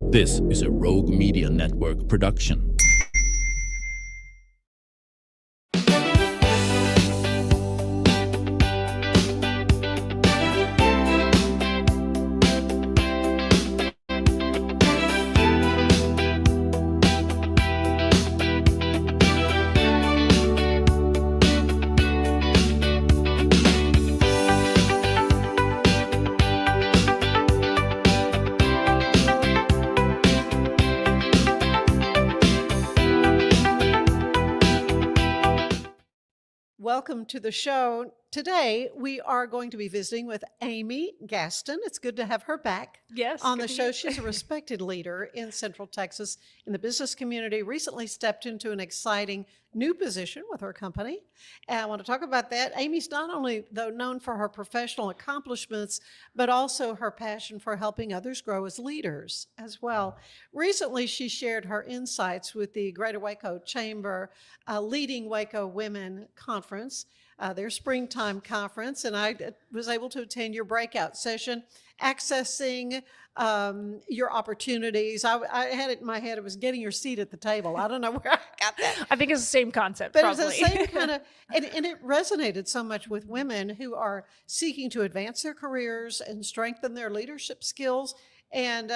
This is a Rogue Media Network production. Welcome to the show. Today, we are going to be visiting with Amy Gaston. It's good to have her back on the show. She's a respected leader in Central Texas in the business community, recently stepped into an exciting new position with her company. And I want to talk about that. Amy's not only, though, known for her professional accomplishments, but also her passion for helping others grow as leaders as well. Recently, she shared her insights with the Greater Waco Chamber Leading Waco Women Conference, their springtime conference, and I was able to attend your breakout session, accessing your opportunities. I had it in my head, it was getting your seat at the table. I don't know where I got that. I think it's the same concept, but probably. It's the same kind of, and it resonated so much with women who are seeking to advance their careers and strengthen their leadership skills and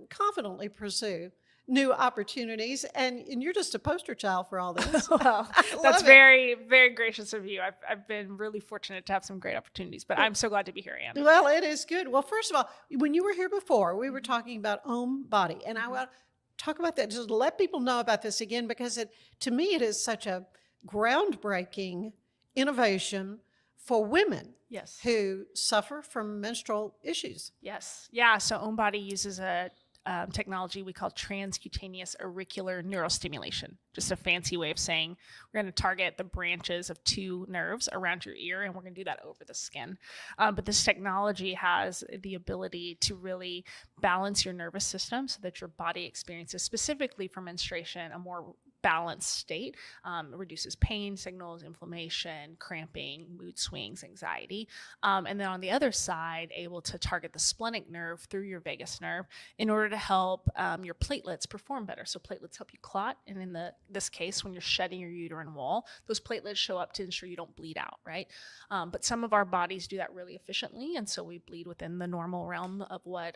confidently pursue new opportunities, and you're just a poster child for all this. Well, that's very, very gracious of you. I've been really fortunate to have some great opportunities, but I'm so glad to be here, Anne. Well, it is good. Well, first of all, when you were here before, we were talking about OhmBody, and I want to talk about that, just let people know about this again, because to me, it is such a groundbreaking innovation for women. Yes. Who suffer from menstrual issues. Yes. Yeah. So OhmBody uses a technology we call transcutaneous auricular neurostimulation, just a fancy way of saying we're going to target the branches of two nerves around your ear, and we're going to do that over the skin. But this technology has the ability to really balance your nervous system so that your body experiences, specifically for menstruation, a more balanced state. It reduces pain signals, inflammation, cramping, mood swings, anxiety. And then on the other side, able to target the splenic nerve through your vagus nerve in order to help your platelets perform better. So platelets help you clot. And in this case, when you're shedding your uterine wall, those platelets show up to ensure you don't bleed out, right? But some of our bodies do that really efficiently. And so we bleed within the normal realm of what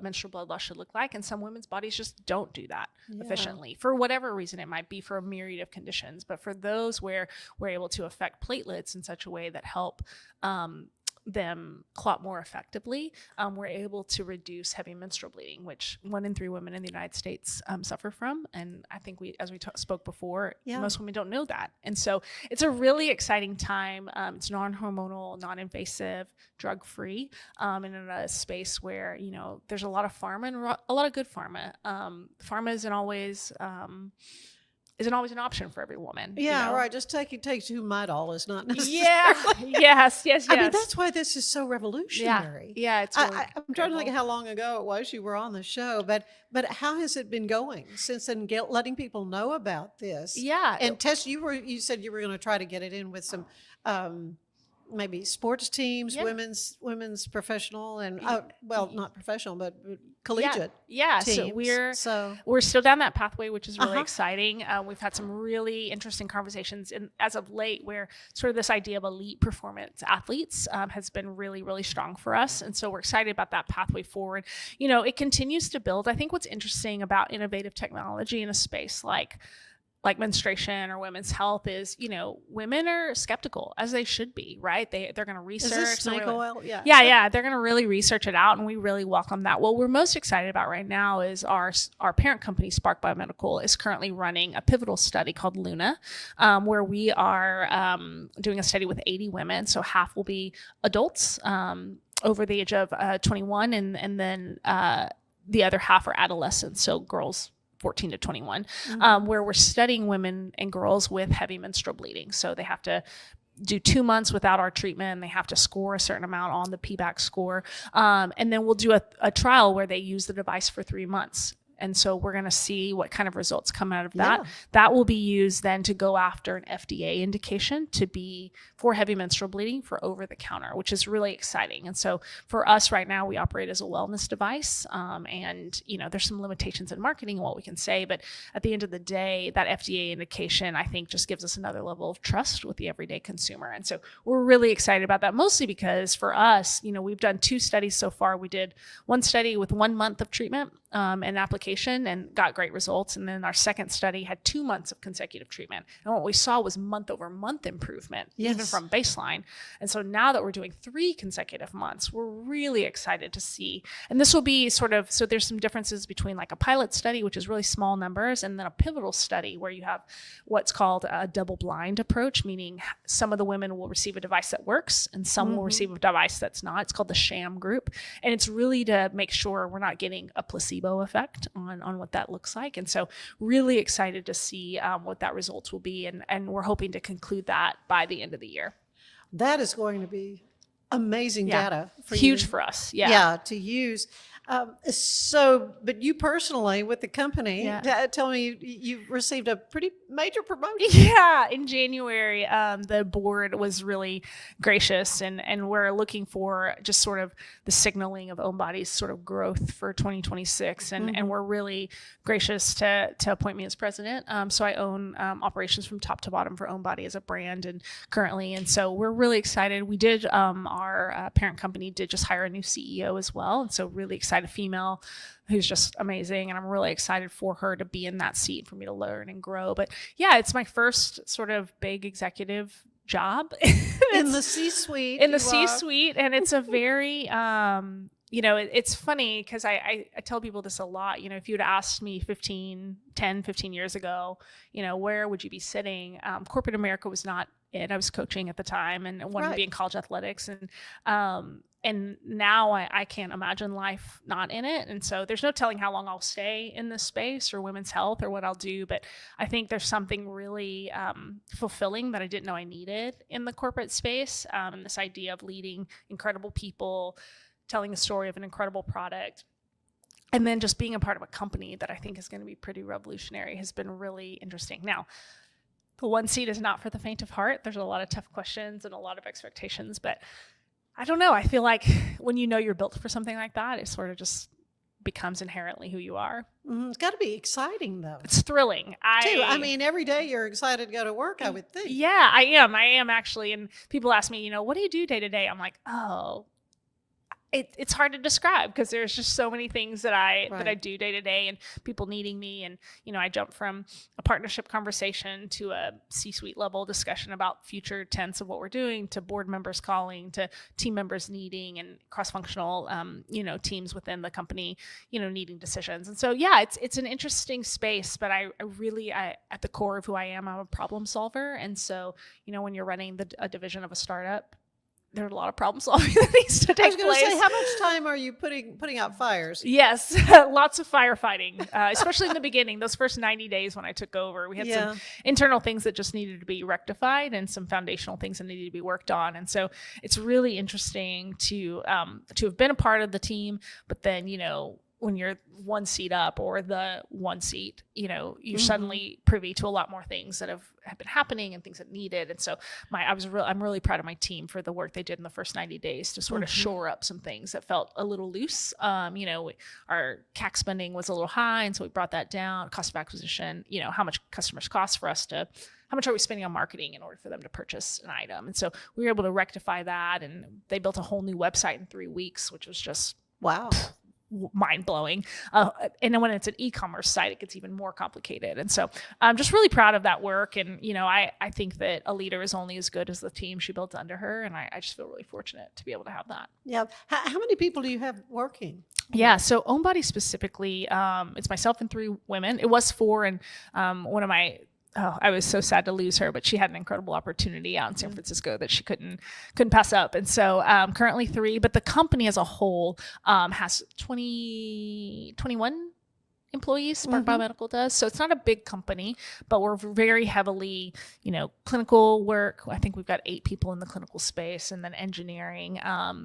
menstrual blood loss should look like. And some women's bodies just don't do that efficiently for whatever reason. It might be for a myriad of conditions, but for those where we're able to affect platelets in such a way that help them clot more effectively, we're able to reduce heavy menstrual bleeding, which 1 in 3 women in the United States suffer from. And I think as we spoke before, most women don't know that. And so it's a really exciting time. It's non-hormonal, non-invasive, drug-free, and in a space where, there's a lot of pharma and a lot of good pharma. Pharma isn't always an option for every woman. Yeah, right. Just take two Midol is not necessarily. Yes. I mean, that's why this is so revolutionary. Yeah. It's really I'm trying to think how long ago it was you were on the show, but how has it been going since then? Letting people know about this. Yeah. And Tess, you said you were going to try to get it in with some. Maybe sports teams, women's professional, and not professional, but collegiate. Yeah. Teams. So we're still down that pathway, which is really exciting. We've had some really interesting conversations, as of late, where sort of this idea of elite performance athletes has been really, really strong for us, and so we're excited about that pathway forward. It continues to build. I think what's interesting about innovative technology in a space like menstruation or women's health is, women are skeptical, as they should be, right? They're going to research. Is this snake oil? Yeah. They're going to really research it out, and we really welcome that. What we're most excited about right now is our parent company, Spark Biomedical, is currently running a pivotal study called Luna, where we are doing a study with 80 women. So half will be adults over the age of 21, and then the other half are adolescents, so girls 14 to 21, where we're studying women and girls with heavy menstrual bleeding. So they have to do 2 months without our treatment. They have to score a certain amount on the PBAC score. And then we'll do a trial where they use the device for 3 months. And so we're going to see what kind of results come out of that. Yeah. That will be used then to go after an FDA indication to be for heavy menstrual bleeding for over the counter, which is really exciting. And so for us right now, we operate as a wellness device. And, there's some limitations in marketing and what we can say, but at the end of the day, that FDA indication, I think, just gives us another level of trust with the everyday consumer. And so we're really excited about that, mostly because for us, we've done 2 studies so far. We did one study with 1 month of treatment and application and got great results. And then our second study had 2 months of consecutive treatment. And what we saw was month over month improvement, even from baseline. And so now that we're doing 3 consecutive months, we're really excited to see. And this will be so there's some differences between like a pilot study, which is really small numbers, and then a pivotal study where you have what's called a double blind approach, meaning some of the women will receive a device that works and some will receive a device that's not. It's called the sham group. And it's really to make sure we're not getting a placebo effect on what that looks like. And so really excited to see what that results will be. And we're hoping to conclude that by the end of the year. That is going to be amazing data. Huge for us. Yeah, to use. But you personally with the company, tell me you received a pretty major promotion. Yeah, in January, the board was really gracious, and we're looking for just sort of the signaling of OhmBody's sort of growth for 2026, and we're really gracious to appoint me as president. So I own operations from top to bottom for OhmBody as a brand, and currently, and so we're really excited. We did our parent company did just hire a new CEO as well, and so really excited. Female who's just amazing, and I'm really excited for her to be in that seat for me to learn and grow. But yeah, it's my first sort of big executive job in the C-suite. And it's a very it's funny because I tell people this a lot. If you'd asked me 15 years ago, where would you be sitting? Corporate America was not it. I was coaching at the time and wanted to be in college athletics, and now I can't imagine life not in it. And so there's no telling how long I'll stay in this space or women's health or what I'll do. But I think there's something really fulfilling that I didn't know I needed in the corporate space. This idea of leading incredible people, telling a story of an incredible product, and then just being a part of a company that I think is going to be pretty revolutionary has been really interesting. Now, the one seat is not for the faint of heart. There's a lot of tough questions and a lot of expectations, but I don't know. I feel like when you're built for something like that, it sort of just becomes inherently who you are. It's got to be exciting, though. It's thrilling. I mean, every day you're excited to go to work, I would think. Yeah, I am actually. And people ask me, what do you do day to day? I'm like, it's hard to describe because there's just so many things that I do day to day, and people needing me. And, I jump from a partnership conversation to a C-suite level discussion about future tenets of what we're doing, to board members calling, to team members needing, and cross-functional, teams within the company, needing decisions. And so, yeah, it's an interesting space, but I really, at the core of who I am, I'm a problem solver. And so, when you're running a division of a startup, there's a lot of problem solving that needs to take place. I was going to say, how much time are you putting out fires? Yes, lots of firefighting, especially in the beginning. Those first 90 days when I took over, we had some internal things that just needed to be rectified and some foundational things that needed to be worked on. And so it's really interesting to have been a part of the team, but then, when you're one seat up or the one seat, you're suddenly privy to a lot more things that have been happening and things that needed. And so I'm really proud of my team for the work they did in the first 90 days to sort of shore up some things that felt a little loose. Our CAC spending was a little high, and so we brought that down. Cost of acquisition, how much customers cost for us to, how much are we spending on marketing in order for them to purchase an item? And so we were able to rectify that, and they built a whole new website in 3 weeks, which was just wow. mind-blowing. And then when it's an e-commerce site, it gets even more complicated. And so I'm just really proud of that work. And, I think that a leader is only as good as the team she built under her. And I just feel really fortunate to be able to have that. Yeah. How many people do you have working? Yeah. So OhmBody specifically, it's myself and 3 women. It was 4. And one of my I was so sad to lose her, but she had an incredible opportunity out in San Francisco that she couldn't pass up. And so currently 3, but the company as a whole has 21 employees. Spark Biomedical does. So it's not a big company, but we're very heavily, clinical work. I think we've got 8 people in the clinical space, and then engineering.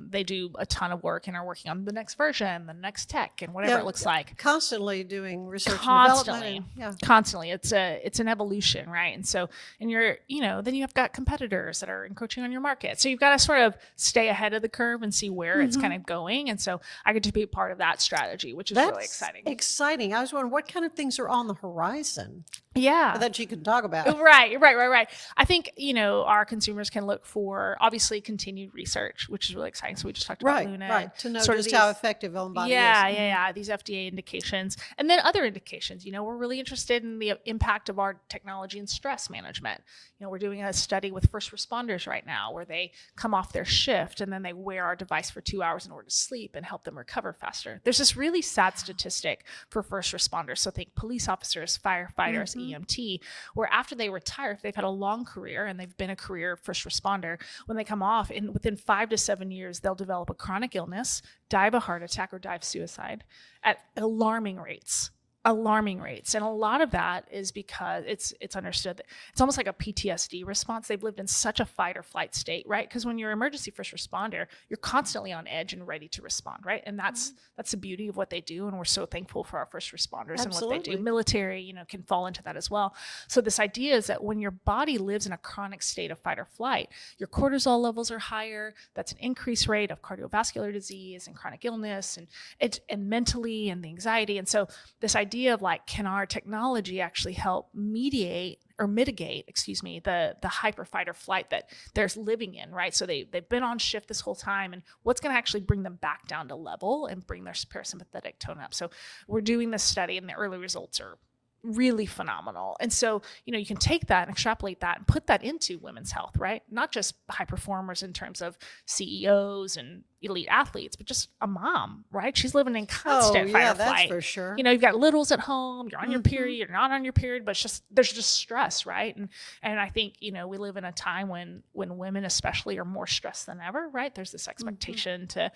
They do a ton of work and are working on the next version, the next tech, and whatever it looks like. Constantly doing research and development. Constantly. It's an evolution, right? And so, and then you've got competitors that are encroaching on your market. So you've got to sort of stay ahead of the curve and see where it's kind of going. And so I get to be a part of that strategy, which is really exciting. Exciting. I was wondering what kind of things are on the horizon. Yeah. That you can talk about. Right. I think, our consumers can look for obviously continued research, which is really exciting. So we just talked about Luna. Right. To know just how effective OhmBody is. Yeah. These FDA indications. And then other indications, we're really interested in the impact of our technology in stress management. We're doing a study with first responders right now where they come off their shift and then they wear our device for 2 hours in order to sleep and help them recover faster. There's this really sad statistic for first responders. So think police officers, firefighters, EMT, where after they retire, if they've had a long career and they've been a career first responder, when they come off, within 5 to 7 years, they'll develop a chronic illness, die of a heart attack, or die of suicide at alarming rates. And a lot of that is because it's understood that it's almost like a PTSD response. They've lived in such a fight or flight state, right? Because when you're an emergency first responder, you're constantly on edge and ready to respond, right? And that's the beauty of what they do. And we're so thankful for our first responders and what they do. Military, can fall into that as well. So this idea is that when your body lives in a chronic state of fight or flight, your cortisol levels are higher. That's an increased rate of cardiovascular disease and chronic illness and mentally and the anxiety. And so this idea of can our technology actually help mitigate the hyper fight or flight that they're living in, right? So they've been on shift this whole time, and what's going to actually bring them back down to level and bring their parasympathetic tone up. So we're doing this study, and the early results are really phenomenal. And so, you can take that and extrapolate that and put that into women's health, right? Not just high performers in terms of CEOs and elite athletes, but just a mom, right? She's living in constant fight or flight. That's for sure. You've got littles at home, you're on your period, you're not on your period, but there's just stress, right? And I think, we live in a time when women especially are more stressed than ever, right? There's this expectation to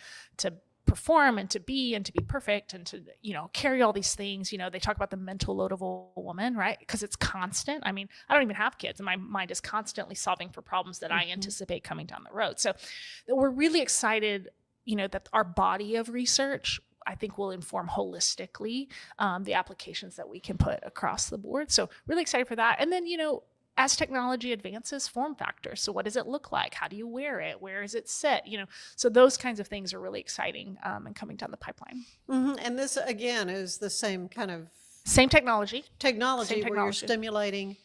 perform and to be perfect and to, carry all these things. They talk about the mental load of a woman, right? Because it's constant. I mean, I don't even have kids, and my mind is constantly solving for problems that I anticipate coming down the road. So we're really excited, that our body of research, I think, will inform holistically the applications that we can put across the board. So really excited for that. And then, as technology advances, form factors. So what does it look like? How do you wear it? Where is it set? So those kinds of things are really exciting and coming down the pipeline. And this, again, is the same kind of... Same technology. Where you're stimulating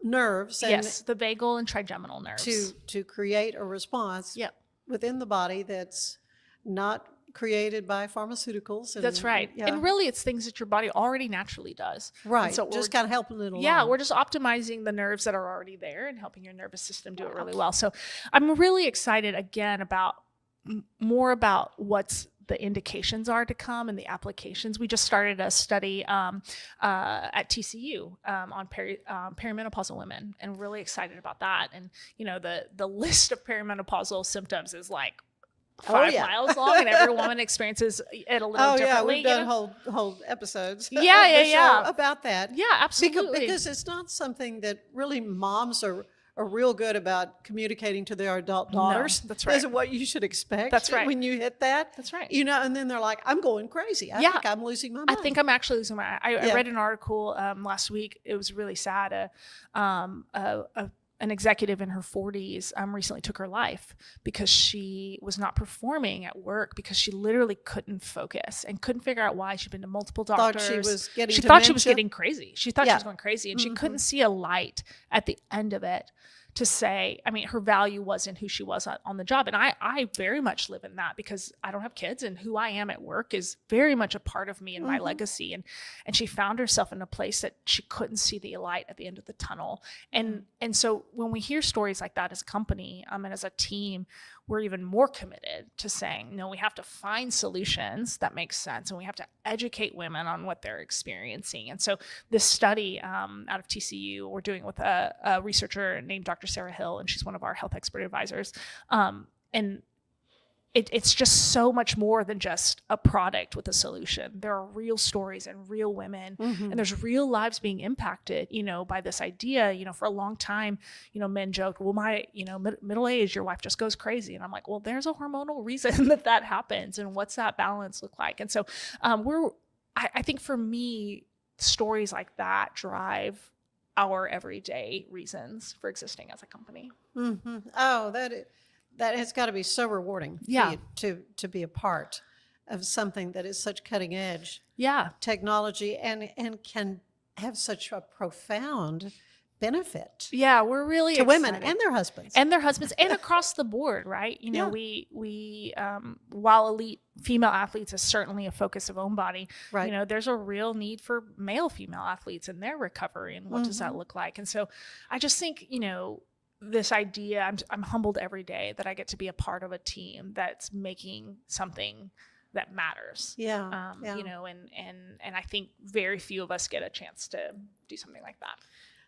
nerves. And yes, the vagal and trigeminal nerves. To create a response within the body that's not created by pharmaceuticals. That's right. Yeah. And really it's things that your body already naturally does. Right. And so just kind of helping it along. Yeah, we're just optimizing the nerves that are already there and helping your nervous system do it really well. So I'm really excited again about more about what's the indications are to come and the applications. We just started a study at TCU on perimenopausal women, and really excited about that. And the list of perimenopausal symptoms is 5 miles long, and every woman experiences it a little differently. We've done whole episodes about that. Yeah, absolutely. Because it's not something that really moms are real good about communicating to their adult daughters. No, that's right. Isn't what you should expect. That's right. When you hit that. That's right. And then they're like, I'm going crazy. I think I'm losing my mind. I think I'm actually losing my mind. I read an article last week. It was really sad. An executive in her 40s recently took her life because she was not performing at work because she literally couldn't focus and couldn't figure out why. She'd been to multiple doctors. She thought she was getting crazy. She thought she was going crazy, and she couldn't see a light at the end of it to say, her value was in who she was on the job. And I very much live in that because I don't have kids, and who I am at work is very much a part of me and my legacy. And she found herself in a place that she couldn't see the light at the end of the tunnel. And so when we hear stories like that as a company and as a team, we're even more committed to saying, no, we have to find solutions that make sense, and we have to educate women on what they're experiencing. And so this study out of TCU, we're doing with a researcher named Dr. Sarah Hill, and she's one of our health expert advisors. And it's just so much more than just a product with a solution. There are real stories and real women, and there's real lives being impacted, by this idea. For a long time, men joked, well, my, middle age, your wife just goes crazy. And I'm like, well, there's a hormonal reason that happens. And what's that balance look like? And so I think for me, stories like that drive our everyday reasons for existing as a company. Oh, that has got to be so rewarding for you to be a part of something that is such cutting edge technology and can have such a profound benefit. Yeah, we're really to excited. Women and their husbands. And across the board, right? We while elite female athletes is certainly a focus of OhmBody, right. There's a real need for male female athletes and their recovery, and what does that look like? And so I just think, this idea, I'm humbled every day that I get to be a part of a team that's making something that matters. And I think very few of us get a chance to do something like that.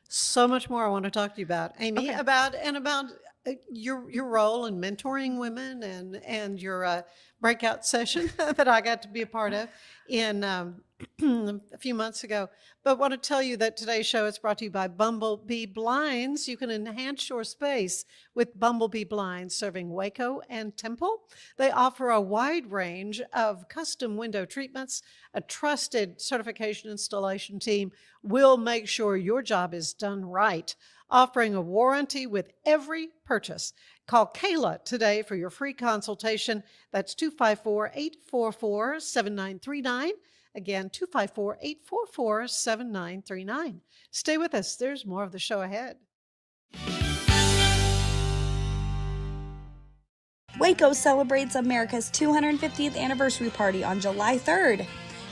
So much more I want to talk to you about, Amy, about your role in mentoring women and your breakout session that I got to be a part of in a few months ago. But want to tell you that today's show is brought to you by Bumblebee Blinds. You can enhance your space with Bumblebee Blinds, serving Waco and Temple. They offer a wide range of custom window treatments. A trusted certification installation team will make sure your job is done right, offering a warranty with every purchase. Call Kayla today for your free consultation. That's 254-844-7939. Again, 254-844-7939. Stay with us. There's more of the show ahead. Waco celebrates America's 250th anniversary party on July 3rd.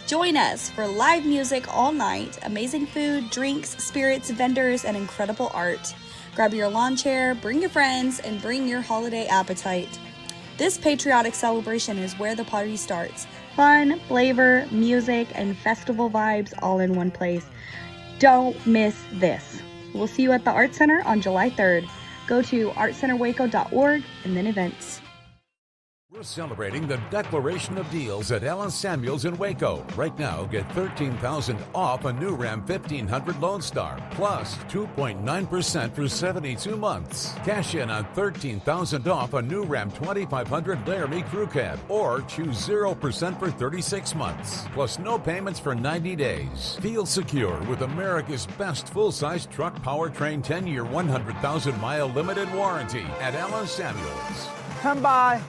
Join us for live music all night, amazing food, drinks, spirits, vendors, and incredible art. Grab your lawn chair, bring your friends, and bring your holiday appetite. This patriotic celebration is where the party starts. Fun, flavor, music, and festival vibes all in one place. Don't miss this. We'll see you at the Art Center on July 3rd. Go to artcenterwaco.org and then events. We're celebrating the Declaration of Deals at Allen Samuels in Waco. Right now, get $13,000 off a new Ram 1500 Lone Star, plus 2.9% for 72 months. Cash in on $13,000 off a new Ram 2500 Laramie Crew Cab, or choose 0% for 36 months, plus no payments for 90 days. Feel secure with America's best full-size truck powertrain 10-year, 100,000-mile limited warranty at Allen Samuels. Come by.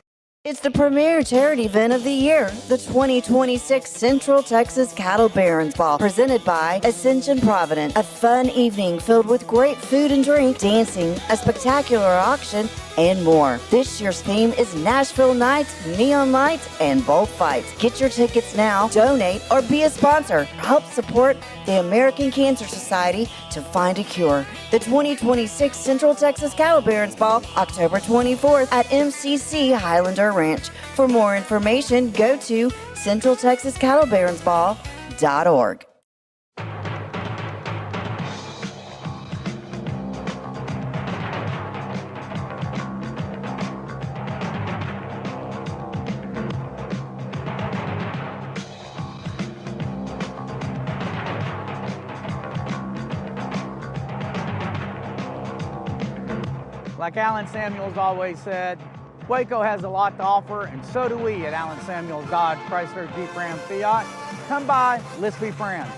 It's the premier charity event of the year, the 2026 Central Texas Cattle Barons Ball, presented by Ascension Providence. A fun evening filled with great food and drink, dancing, a spectacular auction, and more. This year's theme is Nashville Nights, Neon Lights, and Bullfights. Get your tickets now, donate, or be a sponsor. Help support the American Cancer Society to find a cure. The 2026 Central Texas Cattle Barons Ball, October 24th at MCC Highlander Ranch. For more information, go to centraltexascattlebaronsball.org. Like Allen Samuels always said, Waco has a lot to offer, and so do we at Allen Samuels Dodge, Chrysler, Jeep, Ram, Fiat. Come by, let's be friends.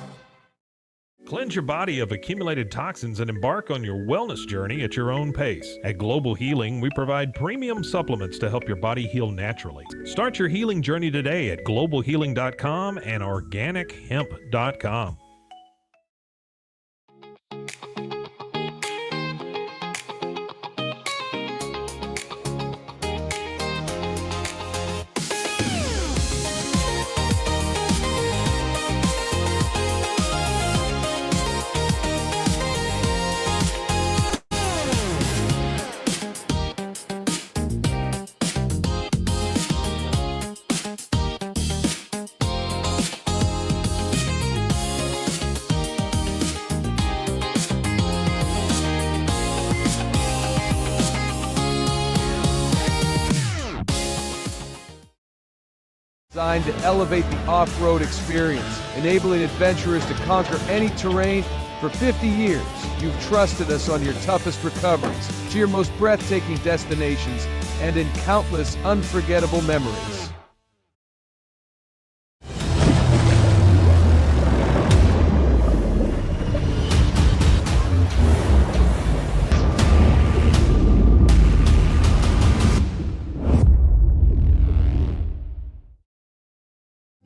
Cleanse your body of accumulated toxins and embark on your wellness journey at your own pace. At Global Healing, we provide premium supplements to help your body heal naturally. Start your healing journey today at globalhealing.com and organichemp.com. designed to elevate the off-road experience, enabling adventurers to conquer any terrain. For 50 years, you've trusted us on your toughest recoveries, to your most breathtaking destinations, and in countless unforgettable memories.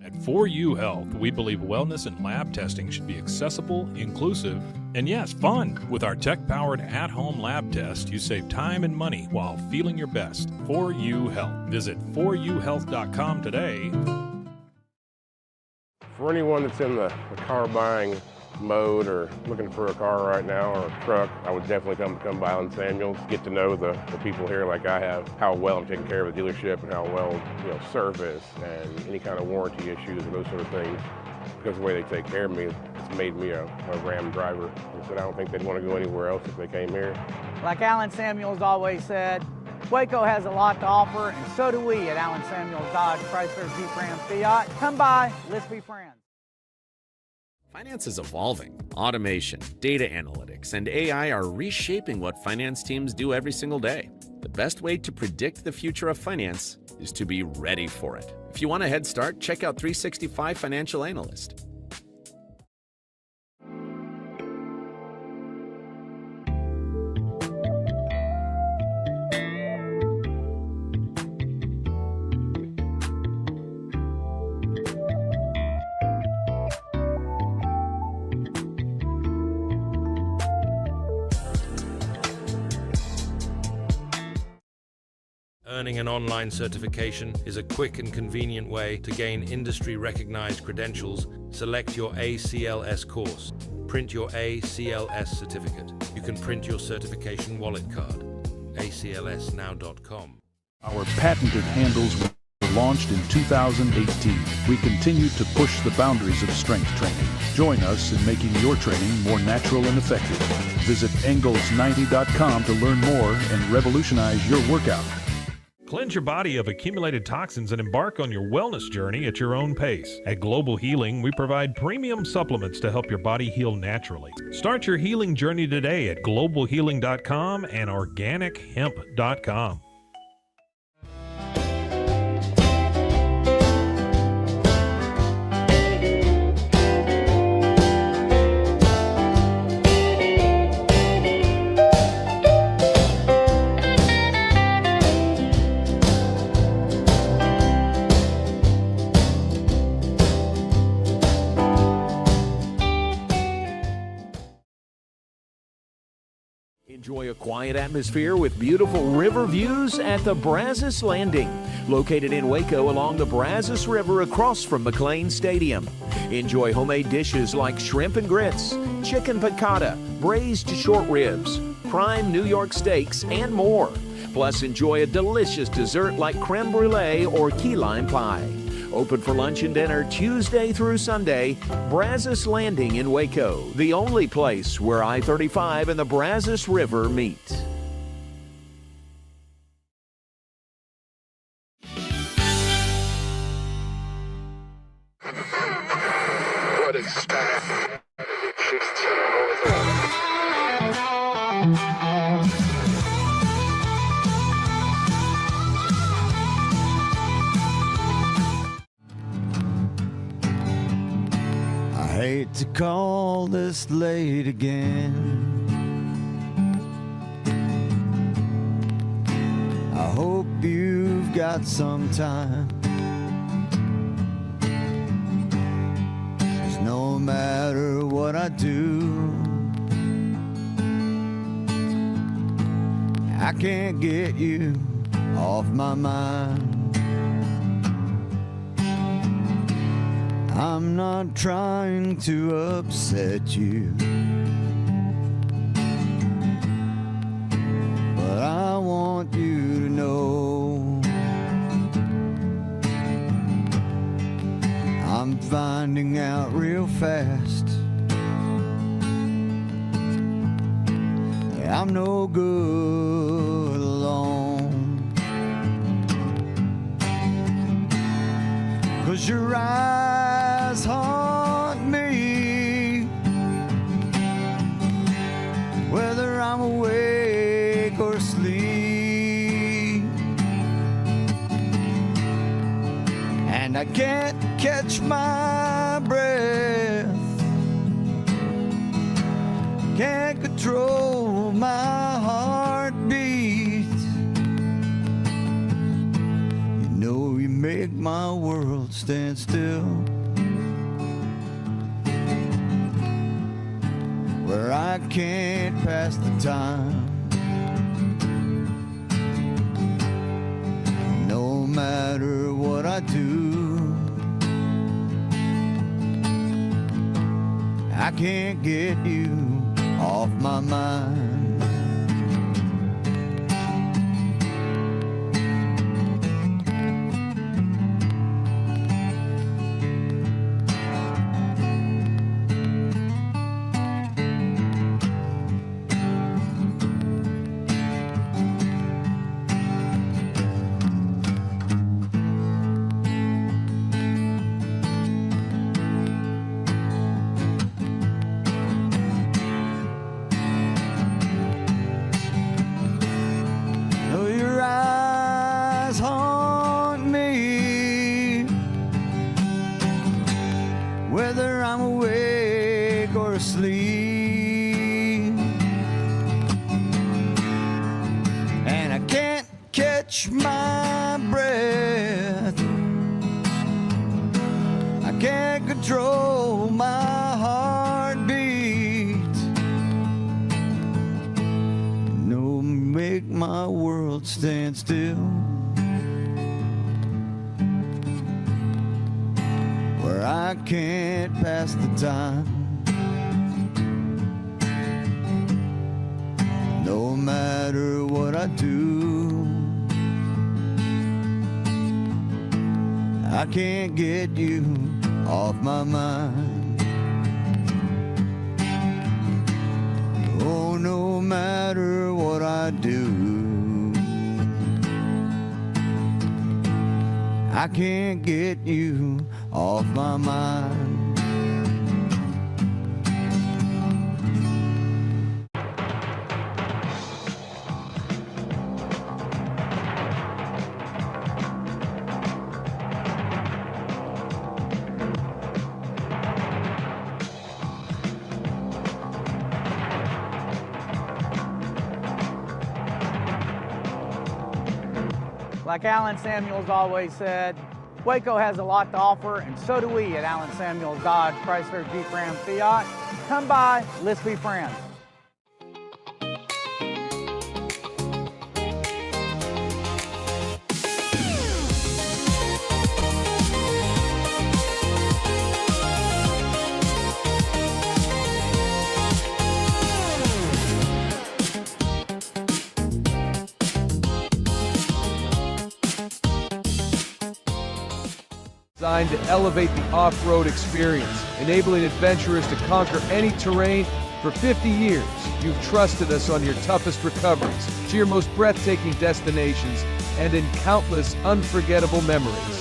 At 4U Health, we believe wellness and lab testing should be accessible, inclusive, and yes, fun. With our tech-powered at-home lab test, you save time and money while feeling your best. 4U Health. Visit 4uhealth.com today. For anyone that's in the car buying mode or looking for a car right now or a truck, I would definitely come by Allen Samuels, get to know the people here like I have, how well I'm taking care of the dealership and how well, service and any kind of warranty issues or those sort of things. Because of the way they take care of me, it's made me a Ram driver. And so I don't think they'd want to go anywhere else if they came here. Like Allen Samuels always said, Waco has a lot to offer, and so do we at Allen Samuels Dodge, Chrysler, Jeep, Ram, Fiat. Come by, let's be friends. Finance is evolving. Automation, data analytics, and AI are reshaping what finance teams do every single day. The best way to predict the future of finance is to be ready for it. If you want a head start, check out 365 Financial Analyst. Earning an online certification is a quick and convenient way to gain industry-recognized credentials. Select your ACLS course. Print your ACLS certificate. You can print your certification wallet card. aclsnow.com. Our patented handles were launched in 2018. We continue to push the boundaries of strength training. Join us in making your training more natural and effective. Visit Engels90.com to learn more and revolutionize your workout. Cleanse your body of accumulated toxins and embark on your wellness journey at your own pace. At Global Healing, we provide premium supplements to help your body heal naturally. Start your healing journey today at globalhealing.com and organichemp.com. Enjoy a quiet atmosphere with beautiful river views at the Brazos Landing, located in Waco along the Brazos River across from McLean Stadium. Enjoy homemade dishes like shrimp and grits, chicken piccata, braised short ribs, prime New York steaks, and more. Plus, enjoy a delicious dessert like creme brulee or key lime pie. Open for lunch and dinner Tuesday through Sunday. Brazos Landing in Waco, the only place where I-35 and the Brazos River meet. What is Spark? I hate to call this late again. I hope you've got some time. 'Cause no matter what I do, I can't get you off my mind. I'm not trying to upset you, but I want you to know I'm finding out real fast that I'm no good alone. 'Cause 'cause your eyes haunt me, whether I'm awake or asleep, and I can't catch my breath, can't control my heartbeat. You know you make my world stand still, where I can't pass the time, no matter what I do. I can't get you off my mind. Whether I'm awake or asleep, and I can't catch my breath, I can't control my heartbeat. No, make my world stand still, where I can't pass the time, no matter what I do. I can't get you off my mind. Oh, no matter what I do, I can't get you off my mind. Like Alan Samuels always said, Waco has a lot to offer, and so do we at Alan Samuels Dodge, Chrysler, Jeep, Ram, Fiat. Come by, let's be friends. Designed to elevate the off-road experience, enabling adventurers to conquer any terrain. For 50 years, you've trusted us on your toughest recoveries, to your most breathtaking destinations, and in countless unforgettable memories.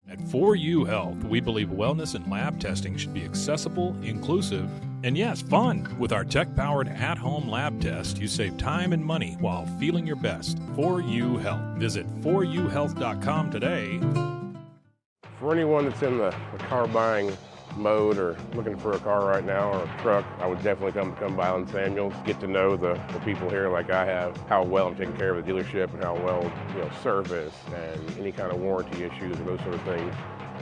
At 4U Health, we believe wellness and lab testing should be accessible, inclusive, and yes, fun. With our tech-powered at-home lab test, you save time and money while feeling your best. 4U Health. Visit 4uhealth.com today. For anyone that's in the car buying mode or looking for a car right now or a truck, I would definitely come by Alan Samuels, get to know the people here like I have, how well I'm taking care of the dealership and how well, service and any kind of warranty issues and those sort of things.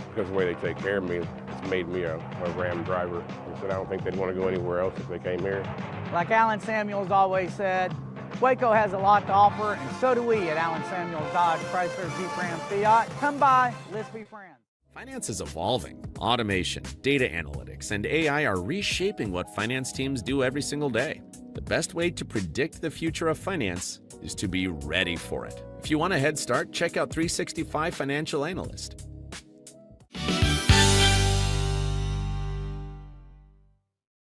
Because of the way they take care of me, it's made me a Ram driver. And so I don't think they'd want to go anywhere else if they came here. Like Alan Samuels always said, Waco has a lot to offer, and so do we at Alan Samuels Dodge, Chrysler, Jeep, Ram, Fiat. Come by, let's be friends. Finance is evolving. Automation, data analytics, and AI are reshaping what finance teams do every single day. The best way to predict the future of finance is to be ready for it. If you want a head start, check out 365 Financial Analyst.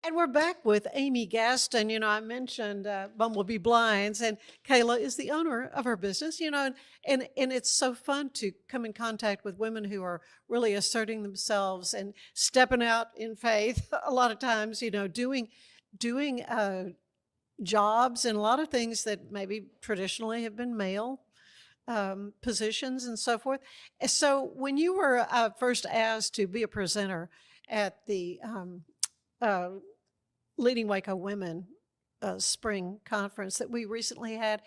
And we're back with Amy Gaston. You know, I mentioned Bumblebee Blinds, and Kayla is the owner of her business, you know, and it's so fun to come in contact with women who are really asserting themselves and stepping out in faith a lot of times, you know, doing jobs and a lot of things that maybe traditionally have been male positions and so forth. So when you were first asked to be a presenter at the Leading Waco Women spring conference that we recently had,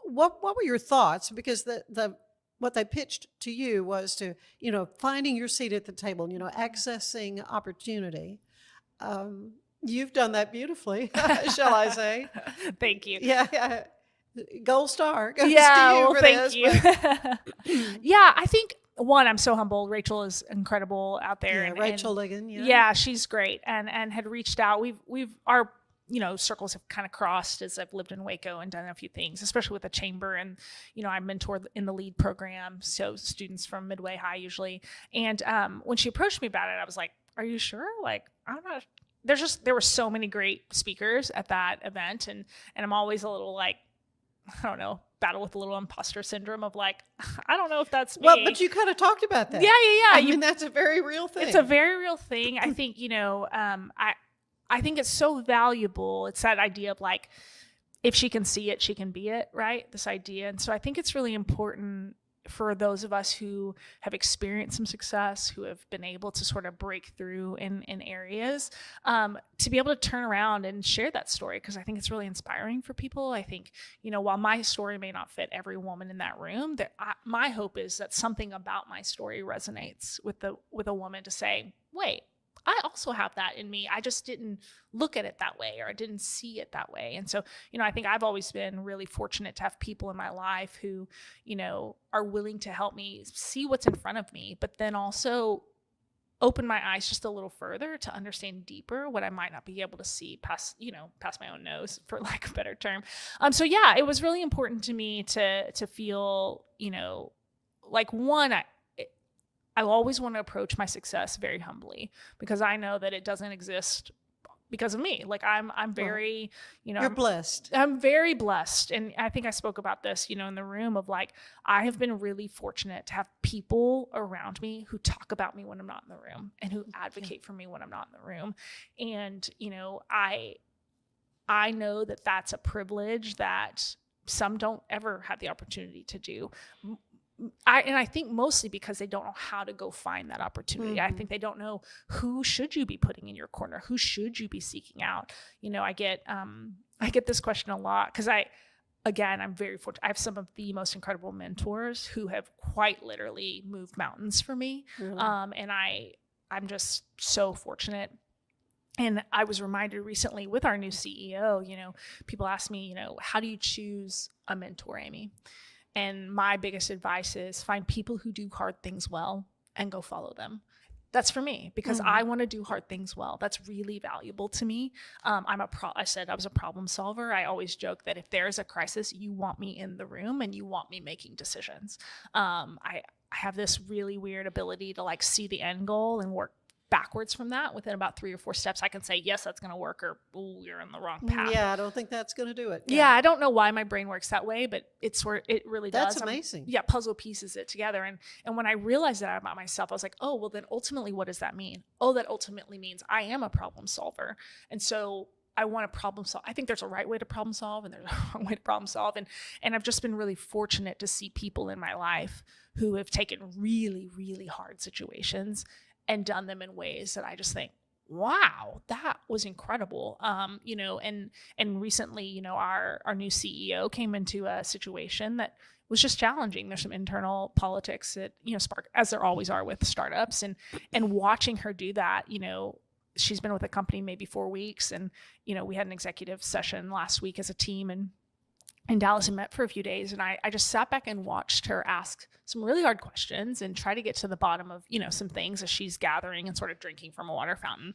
what were your thoughts? Because what they pitched to you was to, you know, finding your seat at the table, you know, accessing opportunity. You've done that beautifully, shall I say? Thank you. Yeah. Gold star goes to you for thank this. You. Yeah, I think one, I'm so humbled. Rachel is incredible out there. Yeah, Rachel Ligon. Yeah, she's great, and had reached out. We've our circles have kind of crossed as I've lived in Waco and done a few things, especially with the chamber. And I mentor in the LEAD program, so students from Midway High usually. And when she approached me about it, I was like, "Are you sure?" Like, I'm not. There were so many great speakers at that event, and I'm always a little like, I don't know, battle with a little imposter syndrome of like, I don't know if that's me. Well, but you kind of talked about that. Yeah. I mean, that's a very real thing. It's a very real thing. I think, I think it's so valuable. It's that idea of like, if she can see it, she can be it, right? This idea. And so I think it's really important for those of us who have experienced some success, who have been able to sort of break through in areas, to be able to turn around and share that story, because I think it's really inspiring for people. I think, while my story may not fit every woman in that room, my hope is that something about my story resonates with a woman to say, wait, I also have that in me. I just didn't look at it that way, or I didn't see it that way. And so, I think I've always been really fortunate to have people in my life who, are willing to help me see what's in front of me, but then also open my eyes just a little further to understand deeper what I might not be able to see past my own nose, for lack of a better term. So yeah, it was really important to me to feel, like one, I always want to approach my success very humbly, because I know that it doesn't exist because of me. Like I'm very, You're blessed. I'm very blessed. And I think I spoke about this, in the room of like, I have been really fortunate to have people around me who talk about me when I'm not in the room, and who advocate for me when I'm not in the room. And, I know that that's a privilege that some don't ever have the opportunity to do. I think mostly because they don't know how to go find that opportunity. I think they don't know who should you be putting in your corner, who should you be seeking out. I get this question a lot, because I'm very fortunate. I have some of the most incredible mentors who have quite literally moved mountains for me. Really? And I'm just so fortunate. And I was reminded recently with our new CEO, people ask me, how do you choose a mentor, Amy? And my biggest advice is find people who do hard things well and go follow them. That's for me, because I want to do hard things well. That's really valuable to me. I said I was a problem solver. I always joke that if there's a crisis, you want me in the room and you want me making decisions. I have this really weird ability to like see the end goal and work backwards from that. Within about 3 or 4 steps, I can say, yes, that's going to work, or you're in the wrong path. Yeah, I don't think that's going to do it. Yeah, I don't know why my brain works that way, but it really does. That's amazing. Puzzle pieces it together. And when I realized that about myself, I was like, oh, well then ultimately, what does that mean? Oh, that ultimately means I am a problem solver. And so I want to problem solve. I think there's a right way to problem solve and there's a wrong way to problem solve. And I've just been really fortunate to see people in my life who have taken really, really hard situations and done them in ways that I just think, wow, that was incredible. And recently, our new CEO came into a situation that was just challenging. There's some internal politics at, Spark, as there always are with startups, and watching her do that, she's been with the company maybe 4 weeks, and, we had an executive session last week as a team in Dallas and met for a few days. And I just sat back and watched her ask some really hard questions and try to get to the bottom of, some things as she's gathering and sort of drinking from a water fountain,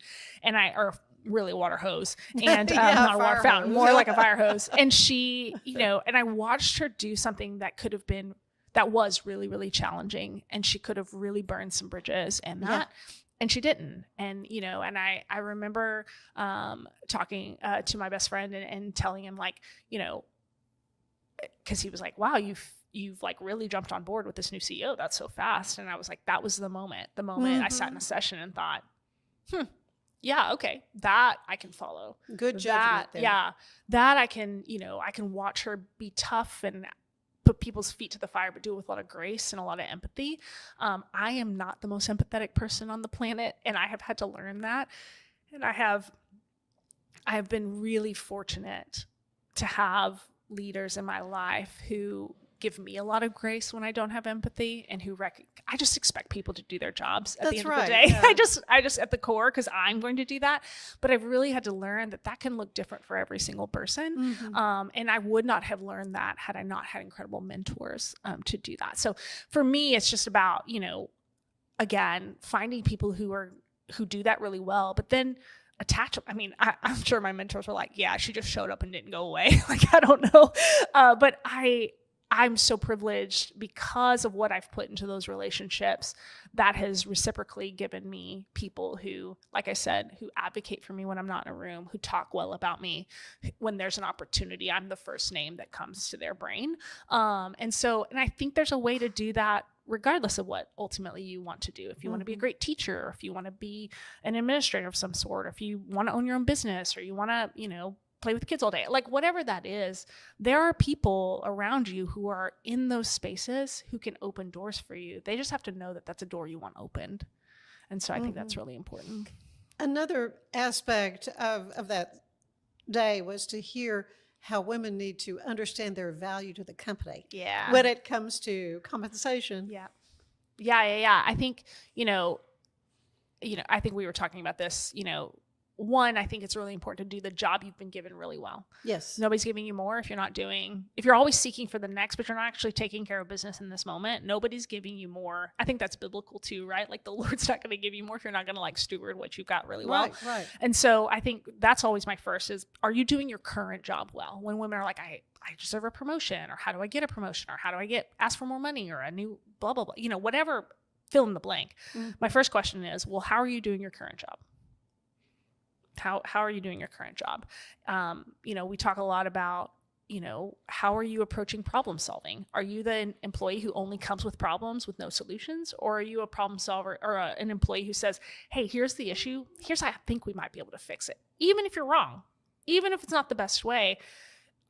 or really a water hose, and not a water fountain, more like a fire hose. And she, and I watched her do something that was really, really challenging, and she could have really burned some bridges, and that And she didn't. And, and I remember talking to my best friend and telling him, like, because he was like, wow, you've like really jumped on board with this new CEO. That's so fast. And I was like, that was the moment I sat in a session and thought, yeah, okay, that I can follow. Good judgment there. Yeah, that I can watch her be tough and put people's feet to the fire, but do it with a lot of grace and a lot of empathy. I am not the most empathetic person on the planet, and I have had to learn that. And I have been really fortunate to have leaders in my life who give me a lot of grace when I don't have empathy, and who I just expect people to do their jobs at the end of the day. Yeah. I just at the core, because I'm going to do that. But I've really had to learn that can look different for every single person. Mm-hmm. And I would not have learned that had I not had incredible mentors to do that. So for me, it's just about, again, finding people who do that really well, but then attach them. I mean, I'm sure my mentors were like, yeah, she just showed up and didn't go away. Like, I don't know. But I'm so privileged because of what I've put into those relationships that has reciprocally given me people who, like I said, who advocate for me when I'm not in a room, who talk well about me. When there's an opportunity, I'm the first name that comes to their brain. And I think there's a way to do that regardless of what ultimately you want to do. If you want to be a great teacher, or if you want to be an administrator of some sort, or if you want to own your own business, or you want to, play with kids all day, like whatever that is, there are people around you who are in those spaces who can open doors for you. They just have to know that that's a door you want opened. And so I think that's really important. Another aspect of that day was to hear how women need to understand their value to the company. Yeah. When it comes to compensation. Yeah. I think, I think we were talking about this, one, I think it's really important to do the job you've been given really well. Yes. Nobody's giving you more if you're always seeking for the next, but you're not actually taking care of business in this moment. Nobody's giving you more. I think that's biblical too, right? Like, the Lord's not going to give you more if you're not going to like steward what you've got really well. Right. And so I think that's always my first is, are you doing your current job well? When women are like, I deserve a promotion, or how do I get a promotion, or how do I ask for more money, or a new blah, blah, blah, whatever, fill in the blank. Mm-hmm. My first question is, well, how are you doing your current job? How are you doing your current job? We talk a lot about, how are you approaching problem solving? Are you the employee who only comes with problems with no solutions? Or are you a problem solver, or an employee who says, hey, here's the issue. Here's how I think we might be able to fix it. Even if you're wrong, even if it's not the best way,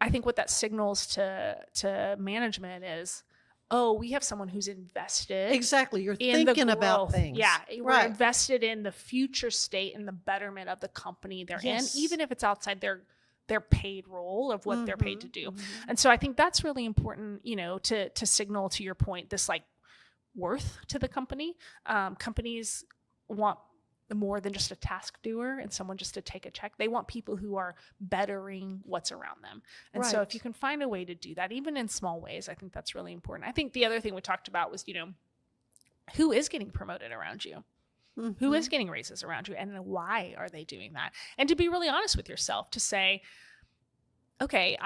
I think what that signals to management is, oh, we have someone who's invested. Exactly. You're thinking about things. Yeah. We're invested in the future state and the betterment of the company they're in, even if it's outside their paid role of what they're paid to do. Mm-hmm. And so I think that's really important, to signal, to your point, this like worth to the company. Companies want more than just a task doer and someone just to take a check. They want people who are bettering what's around them. And so if you can find a way to do that, even in small ways, I think that's really important. I think the other thing we talked about was, who is getting promoted around you? Mm-hmm. Who is getting raises around you, and why are they doing that? And to be really honest with yourself, to say, okay,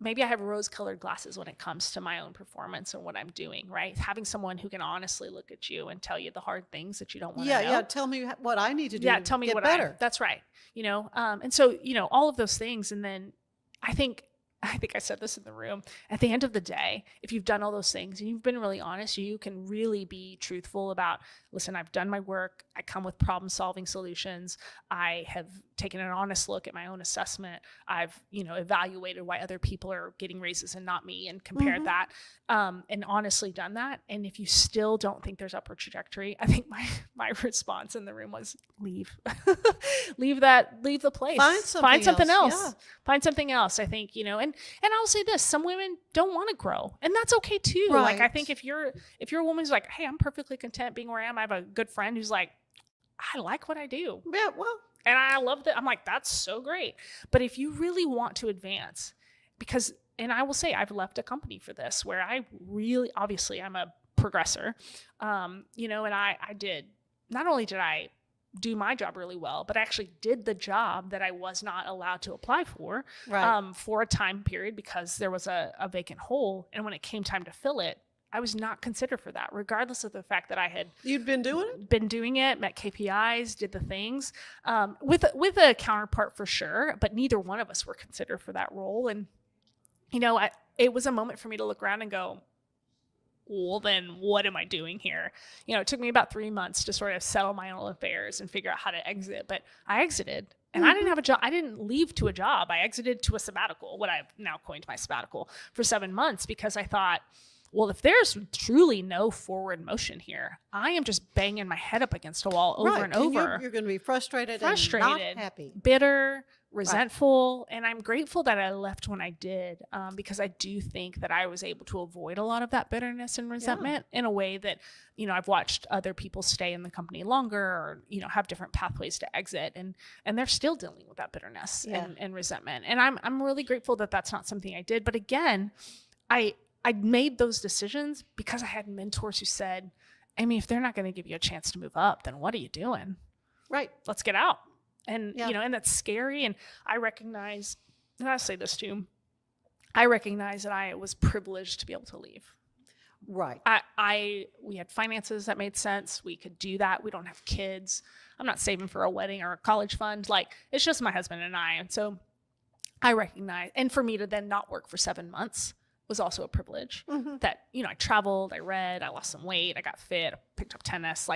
maybe I have rose-colored glasses when it comes to my own performance and what I'm doing, right? Having someone who can honestly look at you and tell you the hard things that you don't want to know. Yeah, tell me what I need to do. Yeah, tell me get what better. That's right. And so, all of those things. And then I think I said this in the room, at the end of the day, if you've done all those things and you've been really honest, you can really be truthful about, listen, I've done my work. I come with problem-solving solutions. I have taken an honest look at my own assessment. I've, evaluated why other people are getting raises and not me, and compared that, and honestly done that. And if you still don't think there's upward trajectory, I think my response in the room was leave, leave the place, find something else. Yeah. Find something else. I think, and I'll say this, some women don't want to grow, and that's okay too. Right. Like, I think if you're a woman who's like, hey, I'm perfectly content being where I am. I have a good friend who's like, I like what I do. Yeah, well, and I love that. I'm like, that's so great. But if you really want to advance, and I will say, I've left a company for this, where I really, obviously I'm a progressor, and not only did I do my job really well, but I actually did the job that I was not allowed to apply for, for a time period, because there was a vacant hole. And when it came time to fill it, I was not considered for that, regardless of the fact that I had You'd been doing it? Been doing it, met KPIs, did the things with a counterpart for sure, but neither one of us were considered for that role. And it was a moment for me to look around and go, well, then what am I doing here? It took me about 3 months to sort of settle my own affairs and figure out how to exit, but I exited. And I didn't have a job. I didn't leave to a job. I exited to a sabbatical, what I've now coined my sabbatical, for 7 months, because I thought, well, if there's truly no forward motion here, I am just banging my head up against a wall over and over. You're going to be frustrated and not happy. Bitter, resentful. And I'm grateful that I left when I did, because I do think that I was able to avoid a lot of that bitterness and resentment in a way that, I've watched other people stay in the company longer or, have different pathways to exit, and they're still dealing with that bitterness and resentment. And I'm really grateful that that's not something I did. But again, I made those decisions because I had mentors who said, Amy, if they're not going to give you a chance to move up, then what are you doing? Right. Let's get out. And, and that's scary. And I recognize, and I say this too, I recognize that I was privileged to be able to leave. Right. We had finances that made sense. We could do that. We don't have kids. I'm not saving for a wedding or a college fund. It's just my husband and I. And so I recognize, and for me to then not work for 7 months was also a privilege. That, I traveled, I read, I lost some weight, I got fit, I picked up tennis.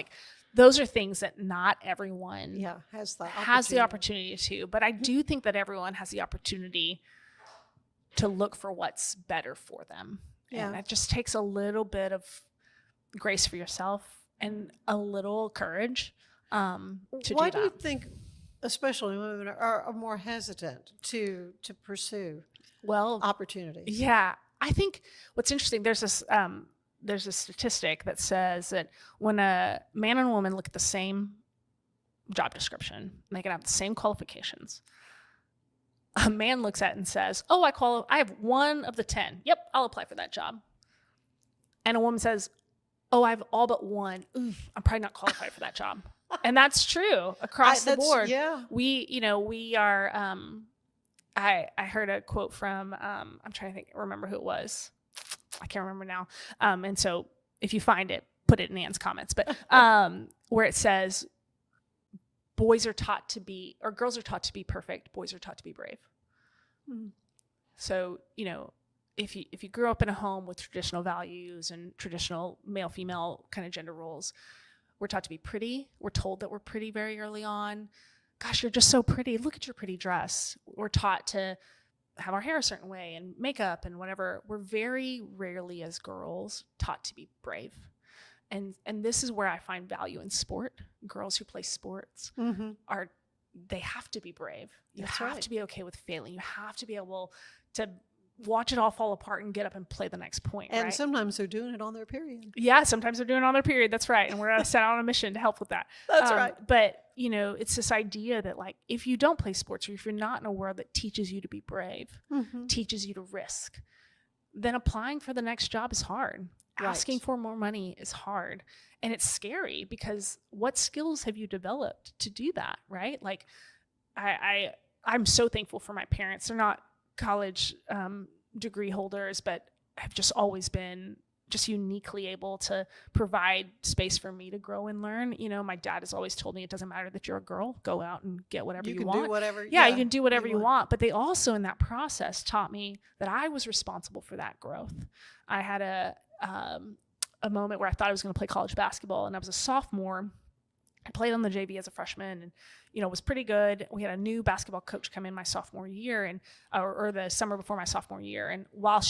Those are things that not everyone has the opportunity to. But I do think that everyone has the opportunity to look for what's better for them. And that just takes a little bit of grace for yourself and a little courage to do that. Why do you think, especially women, are more hesitant to pursue opportunities? Yeah, I think what's interesting, there's a statistic that says that when a man and a woman look at the same job description, they can have the same qualifications. A man looks at it and says, oh, I have 1 of the 10. Yep, I'll apply for that job. And a woman says, oh, I have all but 1. Ooh, I'm probably not qualified for that job. And that's true across the board. Yeah. We are, I heard a quote from, I'm trying to remember who it was. I can't remember now. And so if you find it, put it in Ann's comments. But where it says, girls are taught to be perfect. Boys are taught to be brave. So, if you grew up in a home with traditional values and traditional male-female kind of gender roles, we're taught to be pretty. We're told that we're pretty very early on. Gosh, you're just so pretty. Look at your pretty dress. We're taught to have our hair a certain way and makeup and whatever. We're very rarely as girls taught to be brave. And this is where I find value in sport. Girls who play sports they have to be brave. You have to be okay with failing. You have to be able to watch it all fall apart and get up and play the next point. And sometimes they're doing it on their period. Yeah, sometimes they're doing it on their period. That's right. And we're set out on a mission to help with that. That's right. But, it's this idea that if you don't play sports or if you're not in a world that teaches you to be brave, teaches you to risk, then applying for the next job is hard. Right. Asking for more money is hard. And it's scary because what skills have you developed to do that, right? I'm so thankful for my parents. They're not college degree holders, but have just always been just uniquely able to provide space for me to grow and learn. My dad has always told me it doesn't matter that you're a girl, go out and get whatever you want. You can do whatever. Yeah, you can do whatever you want. But they also in that process taught me that I was responsible for that growth. I had a moment where I thought I was going to play college basketball, and I was a sophomore. I played on the JV as a freshman and, was pretty good. We had a new basketball coach come in my sophomore year and, or the summer before my sophomore year. And while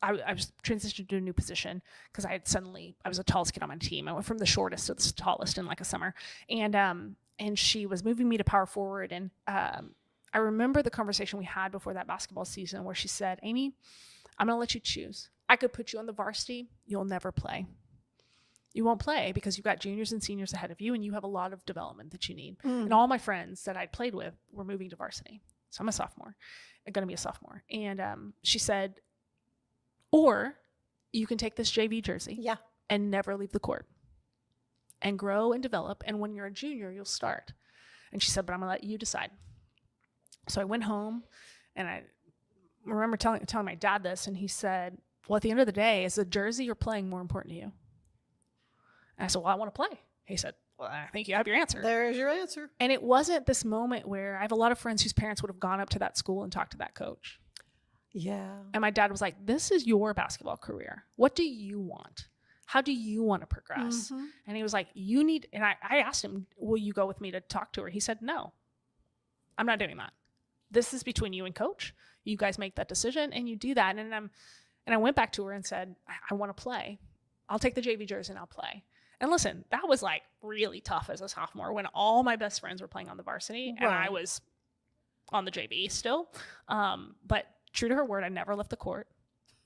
I was transitioned to a new position because I was the tallest kid on my team. I went from the shortest to the tallest in a summer. And she was moving me to power forward. And, I remember the conversation we had before that basketball season where she said, Amy, I'm going to let you choose. I could put you on the varsity. You'll never play. You won't play because you've got juniors and seniors ahead of you and you have a lot of development that you need. And all my friends that I'd played with were moving to varsity. So I'm going to be a sophomore. And she said, or you can take this JV jersey and never leave the court and grow and develop. And when you're a junior, you'll start. And she said, but I'm going to let you decide. So I went home and I remember telling my dad this, and he said, well, at the end of the day, is the jersey you're playing more important to you? And I said, well, I want to play. He said, well, I think you have your answer. There's your answer. And it wasn't this moment where I have a lot of friends whose parents would have gone up to that school and talked to that coach. Yeah. And my dad was like, this is your basketball career. What do you want? How do you want to progress? Mm-hmm. And he was like, you need, and I asked him, will you go with me to talk to her? He said, no, I'm not doing that. This is between you and coach. You guys make that decision and you do that. And I went back to her and said, I want to play. I'll take the JV jersey and I'll play. And listen, that was like really tough as a sophomore when all my best friends were playing on the varsity and I was on the JV still. But true to her word, I never left the court.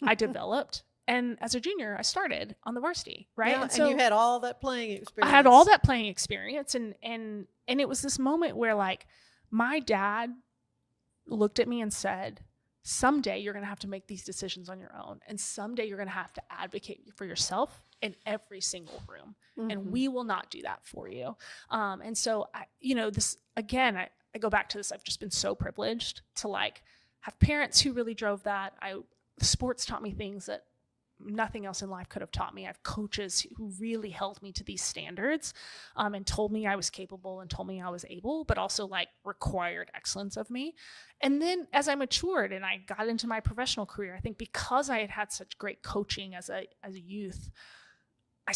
I developed. And as a junior, I started on the varsity, right? Yeah, and so you had all that playing experience. I had all that playing experience. And it was this moment where like my dad looked at me and said, someday you're going to have to make these decisions on your own. And someday you're going to have to advocate for yourself in every single room. Mm-hmm. And we will not do that for you. And so, this, again, I go back to this. I've just been so privileged to like have parents who really drove that. Sports taught me things that nothing else in life could have taught me. I have coaches who really held me to these standards and told me I was capable and told me I was able, but also like required excellence of me. And then as I matured and I got into my professional career, I think because I had had such great coaching as a youth, I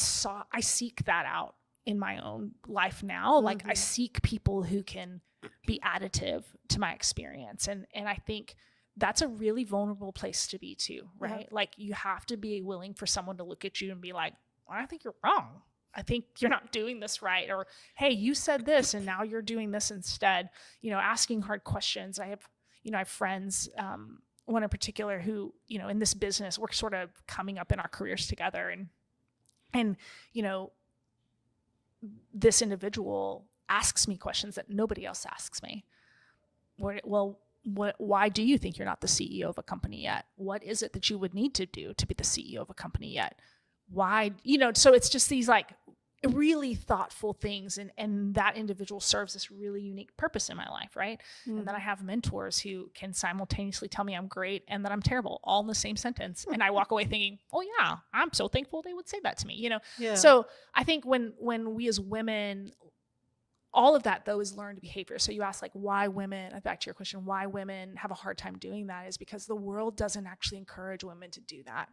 seek that out in my own life now. Mm-hmm. Like I seek people who can be additive to my experience. And I think that's a really vulnerable place to be too, right? Yeah. Like you have to be willing for someone to look at you and be like, well, I think you're wrong. I think you're not doing this right. Or, hey, you said this and now you're doing this instead. Asking hard questions. I have friends, one in particular who, in this business, we're sort of coming up in our careers together. And this individual asks me questions that nobody else asks me. Why do you think you're not the CEO of a company yet? What is it that you would need to do to be the CEO of a company yet? Why, so it's just these like really thoughtful things. And that individual serves this really unique purpose in my life. Right. Mm-hmm. And then I have mentors who can simultaneously tell me I'm great and that I'm terrible all in the same sentence. And I walk away thinking, oh yeah, I'm so thankful they would say that to me, Yeah. So I think when we as women, all of that, though, is learned behavior. So you ask, like, why women, back to your question, why women have a hard time doing that is because the world doesn't actually encourage women to do that.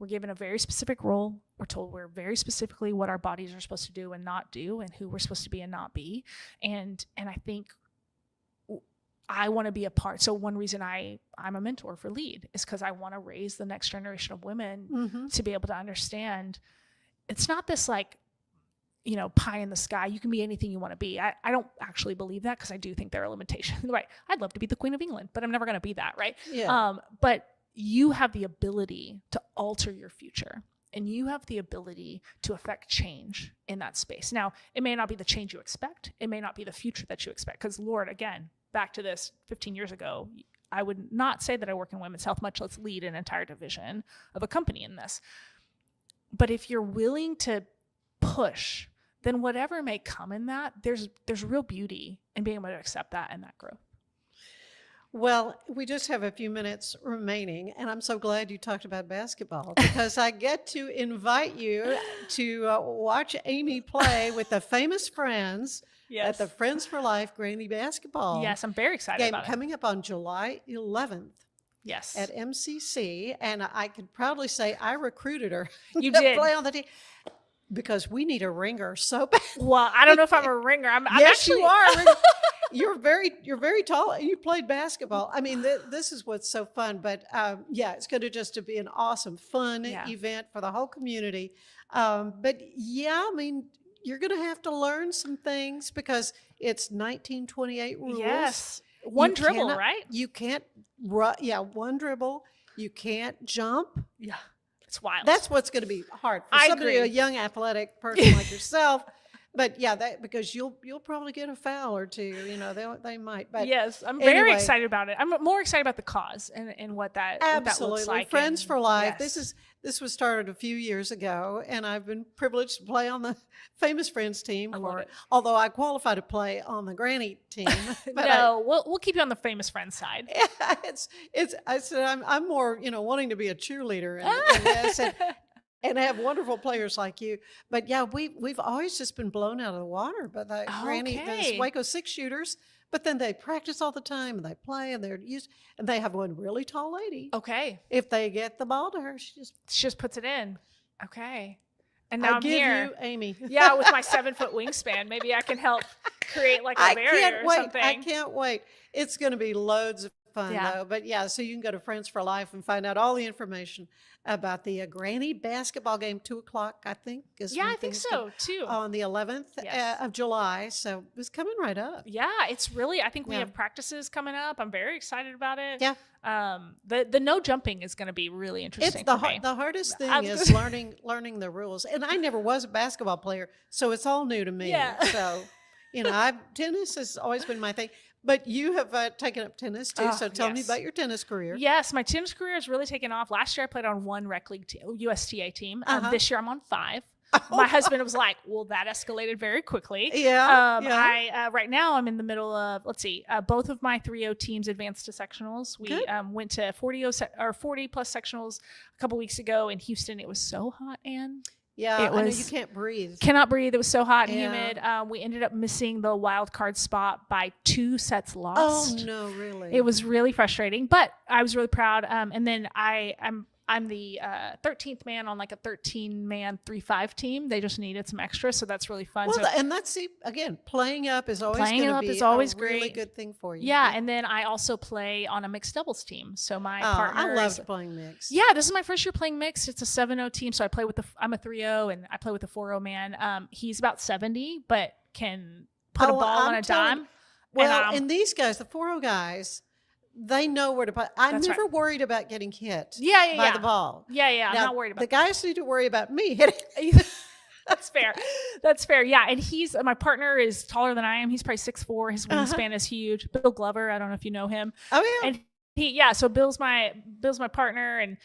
We're given a very specific role. We're told we're very specifically what our bodies are supposed to do and not do and who we're supposed to be and not be. And I think I want to be a part. So one reason I'm a mentor for LEAD is because I want to raise the next generation of women to be able to understand it's not this like, pie in the sky. You can be anything you want to be. I don't actually believe that because I do think there are limitations. Right. I'd love to be the Queen of England, but I'm never going to be that. Right. Yeah. But you have the ability to alter your future and you have the ability to affect change in that space. Now, it may not be the change you expect. It may not be the future that you expect. Because Lord, again, back to this 15 years ago, I would not say that I work in women's health, much less lead an entire division of a company in this. But if you're willing to push, then whatever may come in that, there's real beauty in being able to accept that and that growth. Well, we just have a few minutes remaining, and I'm so glad you talked about basketball because I get to invite you to watch Amy play with the famous friends at the Friends for Life Granny Basketball. Yes, I'm very excited about it. Coming up on July 11th. Yes. At MCC, and I could proudly say I recruited her. You to did. Play on the team. Because we need a ringer so bad. Well, I don't know if I'm a ringer. I'm yes, actually... you are. You're very tall. You played basketball. I mean, this is what's so fun. But it's going to be an awesome, fun event for the whole community. But yeah, I mean, you're going to have to learn some things because it's 1928 rules. Yes, one dribble, right? You can't run. Yeah, one dribble. You can't jump. Yeah. It's wild. That's what's going to be hard for somebody, a young athletic person like yourself. but yeah, because you'll probably get a foul or two. You know, they might. But yes, I'm anyway, very excited about it. I'm more excited about the cause and what that looks like. Friends for Life. Yes. This was started a few years ago, and I've been privileged to play on the Famous Friends team. Although I qualify to play on the Granny team. But no, we'll keep you on the Famous Friends side. Yeah, I said I'm more wanting to be a cheerleader in this and have wonderful players like you. But yeah, we've always just been blown out of the water by the Granny, those Waco 6 shooters. But then they practice all the time and they play and and they have one really tall lady. Okay. If they get the ball to her, she just puts it in. Okay. And now I'm give here. You, Amy. Yeah, with my 7-foot wingspan, maybe I can help create like a barrier or something. I can't wait. It's going to be loads of fun though. But yeah, so you can go to Friends for Life and find out all the information about the Granny basketball game, 2:00, I think. I think so too. On the 11th of July. So it's coming right up. Yeah, it's really, I think we have practices coming up. I'm very excited about it. Yeah. The no jumping is going to be really interesting. It's the hardest thing is learning the rules. And I never was a basketball player, so it's all new to me. Yeah. So, tennis has always been my thing. But you have taken up tennis too, so tell me about your tennis career. Yes, my tennis career has really taken off. Last year I played on 1 rec league USTA team. This year I'm on 5. My husband was like, well, that escalated very quickly. I right now I'm in the middle of, both of my 3-0 teams advanced to sectionals. We went to 40 plus sectionals a couple weeks ago in Houston. It was so hot, Anne. Yeah, I know you can't breathe. Cannot breathe. It was so hot and humid. We ended up missing the wild card spot by 2 sets lost. Oh no, really? It was really frustrating, but I was really proud. And then I'm the 13th man on like a 13-man 3-5 team. They just needed some extra, so that's really fun. Well, and again, playing up is always going to be a really good thing for you. Yeah, and then I also play on a mixed doubles team. So my partner, I loved playing mixed. Yeah, this is my first year playing mixed. It's a 7-0 team, so I play with I'm a 3-0 and I play with a 4-0 man. He's about 70, but can put a ball on a dime. Well, and these guys, the 4-0 guys, they know where to put. I'm never worried about getting hit by the ball. Yeah, I'm not worried about the guys need to worry about me hitting. That's fair. Yeah, and my partner is taller than I am. He's probably 6'4". His wingspan is huge. Bill Glover, I don't know if you know him. Oh yeah. And so Bill's my partner, and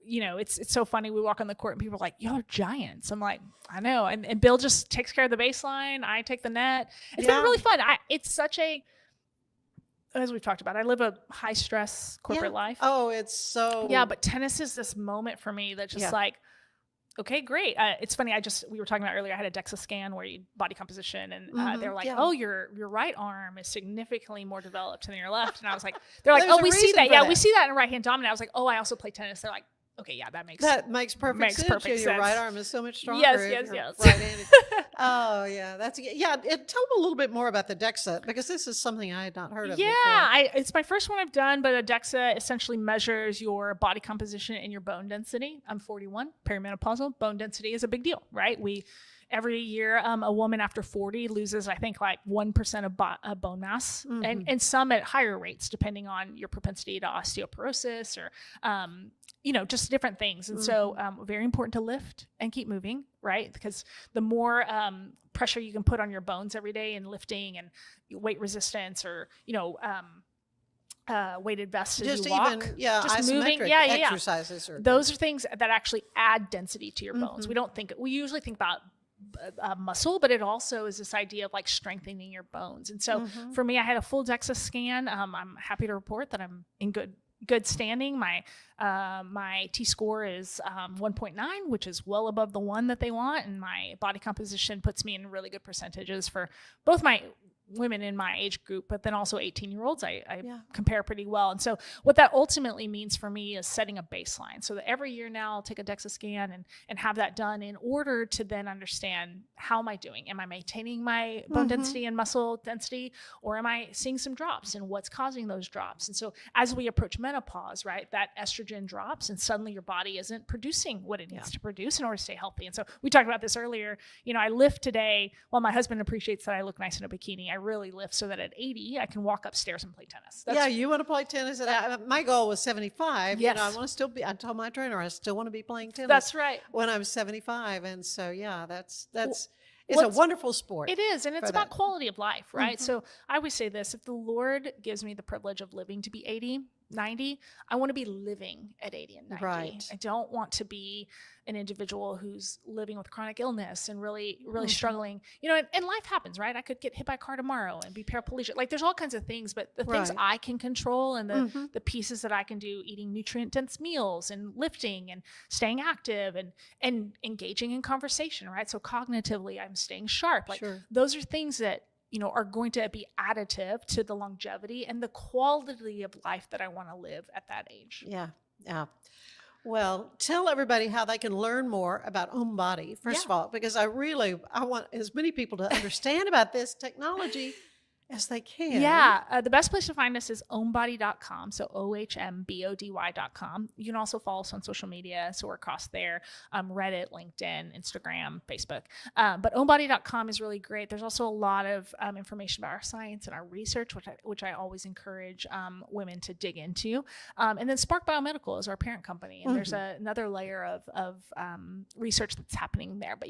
it's so funny. We walk on the court and people are like, y'all are giants. I'm like, I know. And Bill just takes care of the baseline. I take the net. It's been really fun. It's such a, as we've talked about, I live a high stress corporate life. Oh, it's so. Yeah, but tennis is this moment for me that's just like, okay, great. It's funny. We were talking about earlier, I had a DEXA scan where you body composition and they were like, oh, your right arm is significantly more developed than your left. And I was like, they're like, oh, we see that. Yeah, we see that in right hand dominant. I was like, oh, I also play tennis. They're like, okay, yeah, that makes perfect sense. Your right arm is so much stronger. Yes. Right-handed. Oh, yeah. Tell me a little bit more about the DEXA, because this is something I had not heard of before. It's my first one I've done, but a DEXA essentially measures your body composition and your bone density. I'm 41, perimenopausal. Bone density is a big deal, right? Every year, a woman after 40 loses, I think, like 1% of bone mass, and some at higher rates, depending on your propensity to osteoporosis or, just different things. And so very important to lift and keep moving, right? Because the more pressure you can put on your bones every day in lifting and weight resistance or, weighted vests as you walk. Just moving. Exercises. Those are things that actually add density to your bones. We usually think about muscle, but it also is this idea of like strengthening your bones. And so for me, I had a full DEXA scan. I'm happy to report that I'm in good standing. My T-score is 1.9, which is well above the 1 that they want, and my body composition puts me in really good percentages for both my women in my age group, but then also 18-year-olds. I compare pretty well. And so what that ultimately means for me is setting a baseline. So that every year now I'll take a DEXA scan and have that done in order to then understand, how am I doing? Am I maintaining my bone density and muscle density, or am I seeing some drops, and what's causing those drops? And so as we approach menopause, right, that estrogen drops and suddenly your body isn't producing what it needs to produce in order to stay healthy. And so we talked about this earlier. I lift today. While my husband appreciates that I look nice in a bikini, I really lift so that at 80 I can walk upstairs and play tennis. You want to play tennis? My goal was 75. Yes. I want to still be. I told my trainer I still want to be playing tennis. That's right. When I'm 75, and so that's It's a wonderful sport. It is, and it's about quality of life, right? So I always say this, if the Lord gives me the privilege of living to be 80, 90, I want to be living at 80 and 90. Right. I don't want to be an individual who's living with chronic illness and really struggling. And life happens, right? I could get hit by a car tomorrow and be paraplegic. Like there's all kinds of things, but the things I can control and the pieces that I can do, eating nutrient-dense meals and lifting and staying active and engaging in conversation, right? So cognitively, I'm staying sharp. Like those are things that are going to be additive to the longevity and the quality of life that I want to live at that age. Yeah. Well, tell everybody how they can learn more about OhmBody, first of all, because I want as many people to understand about this technology as they can. Yeah. The best place to find us is ohmbody.com. So OhmBody.com. You can also follow us on social media. So we're across there, Reddit, LinkedIn, Instagram, Facebook. But ohmbody.com is really great. There's also a lot of information about our science and our research, which I always encourage women to dig into. And then Spark Biomedical is our parent company. And there's another layer of research that's happening there. But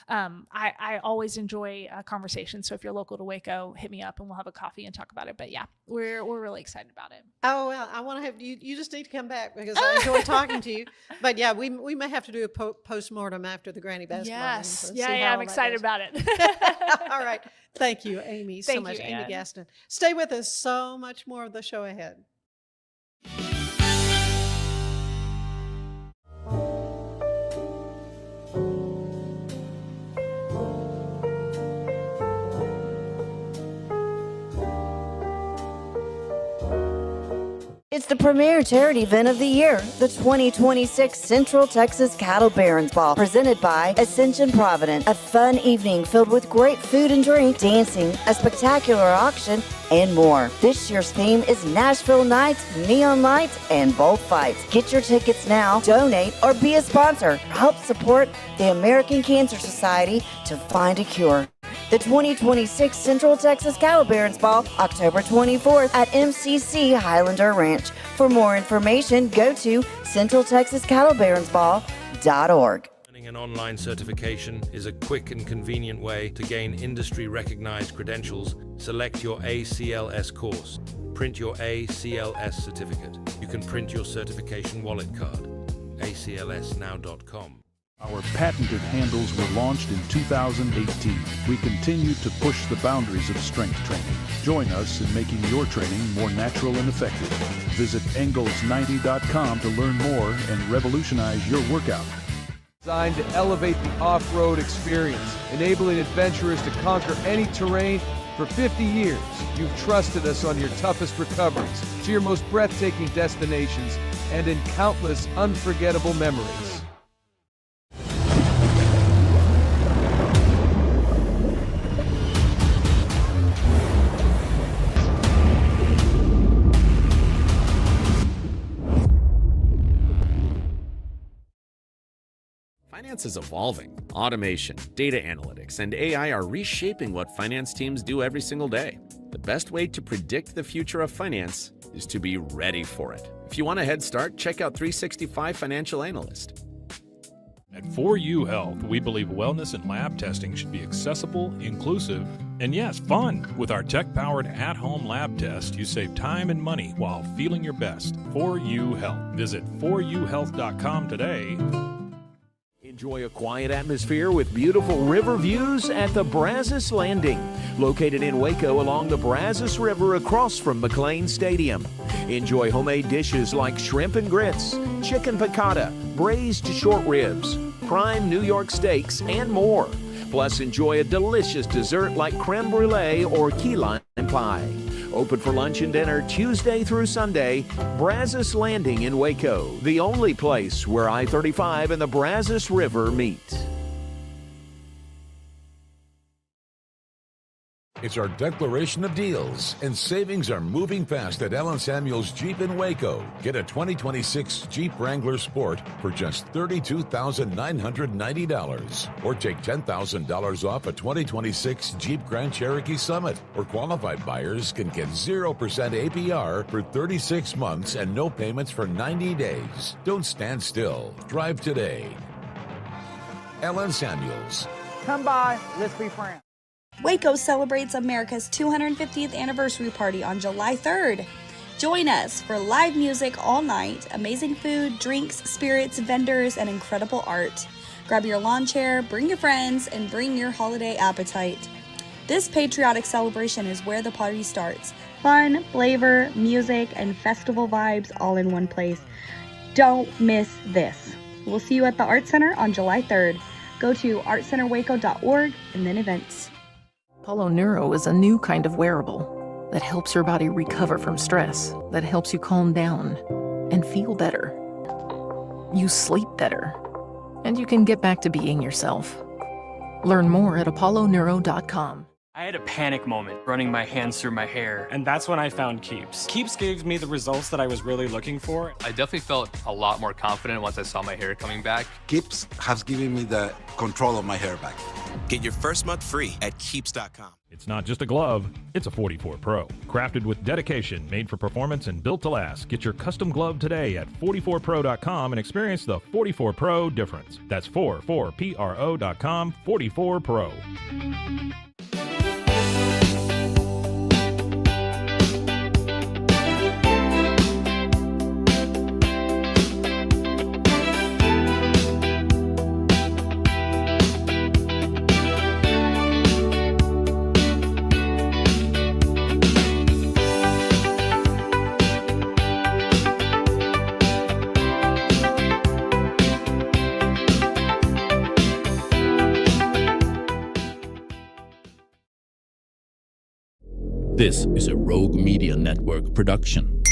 I always enjoy conversations. So if you're local to Waco, hit me up and we'll have a coffee and talk about it. But we're really excited about it. Oh, well, I want to have you just need to come back because I enjoy talking to you. But we may have to do a postmortem after the Granny basketball game. Yes. I'm excited about it. All right. Thank you, Amy, so much. Amy Gaston. Stay with us. So much more of the show ahead. It's the premier charity event of the year, the 2026 Central Texas Cattle Barons Ball, presented by Ascension Providence. A fun evening filled with great food and drink, dancing, a spectacular auction, and more. This year's theme is Nashville Nights, Neon Lights, and Bullfights. Get your tickets now, donate, or be a sponsor. Help support the American Cancer Society to find a cure. The 2026 Central Texas Cattle Barons Ball, October 24th at MCC Highlander Ranch. For more information, go to centraltexascattlebaronsball.org. An online certification is a quick and convenient way to gain industry-recognized credentials. Select your ACLS course. Print your ACLS certificate. You can print your certification wallet card. aclsnow.com. Our patented handles were launched in 2018. We continue to push the boundaries of strength training. Join us in making your training more natural and effective. Visit Engels90.com to learn more and revolutionize your workout. Designed to elevate the off-road experience, enabling adventurers to conquer any terrain. For 50 years, you've trusted us on your toughest recoveries, to your most breathtaking destinations, and in countless unforgettable memories. Finance is evolving. Automation, data analytics, and AI are reshaping what finance teams do every single day. The best way to predict the future of finance is to be ready for it. If you want a head start, check out 365 Financial Analyst. At 4U Health, we believe wellness and lab testing should be accessible, inclusive, and yes, fun. With our tech-powered at-home lab test, you save time and money while feeling your best. 4U Health. Visit 4uhealth.com today. Enjoy a quiet atmosphere with beautiful river views at the Brazos Landing, located in Waco along the Brazos River across from McLean Stadium. Enjoy homemade dishes like shrimp and grits, chicken piccata, braised short ribs, prime New York steaks, and more. Plus, enjoy a delicious dessert like creme brulee or key lime pie. Open for lunch and dinner Tuesday through Sunday. Brazos Landing in Waco, the only place where I-35 and the Brazos River meet. It's our declaration of deals, and savings are moving fast at Allen Samuels Jeep in Waco. Get a 2026 Jeep Wrangler Sport for just $32,990, or take $10,000 off a 2026 Jeep Grand Cherokee Summit. Or qualified buyers can get 0% APR for 36 months and no payments for 90 days. Don't stand still. Drive today. Allen Samuels. Come by, let's be friends. Waco celebrates America's 250th anniversary party on July 3rd. Join us for live music all night, amazing food, drinks, spirits, vendors, and incredible art. Grab your lawn chair, bring your friends, and bring your holiday appetite. This patriotic celebration is where the party starts. Fun, flavor, music, and festival vibes all in one place. Don't miss this. We'll see you at the Art Center on July 3rd. Go to artcenterwaco.org and then events. Apollo Neuro is a new kind of wearable that helps your body recover from stress, that helps you calm down and feel better. You sleep better, and you can get back to being yourself. Learn more at apolloneuro.com. I had a panic moment running my hands through my hair, and that's when I found Keeps. Keeps gave me the results that I was really looking for. I definitely felt a lot more confident once I saw my hair coming back. Keeps has given me the control of my hair back. Get your first month free at Keeps.com. It's not just a glove, it's a 44 Pro. Crafted with dedication, made for performance, and built to last. Get your custom glove today at 44pro.com and experience the 44 Pro difference. That's 44pro.com, 44 Pro. This is a Rogue Media Network production.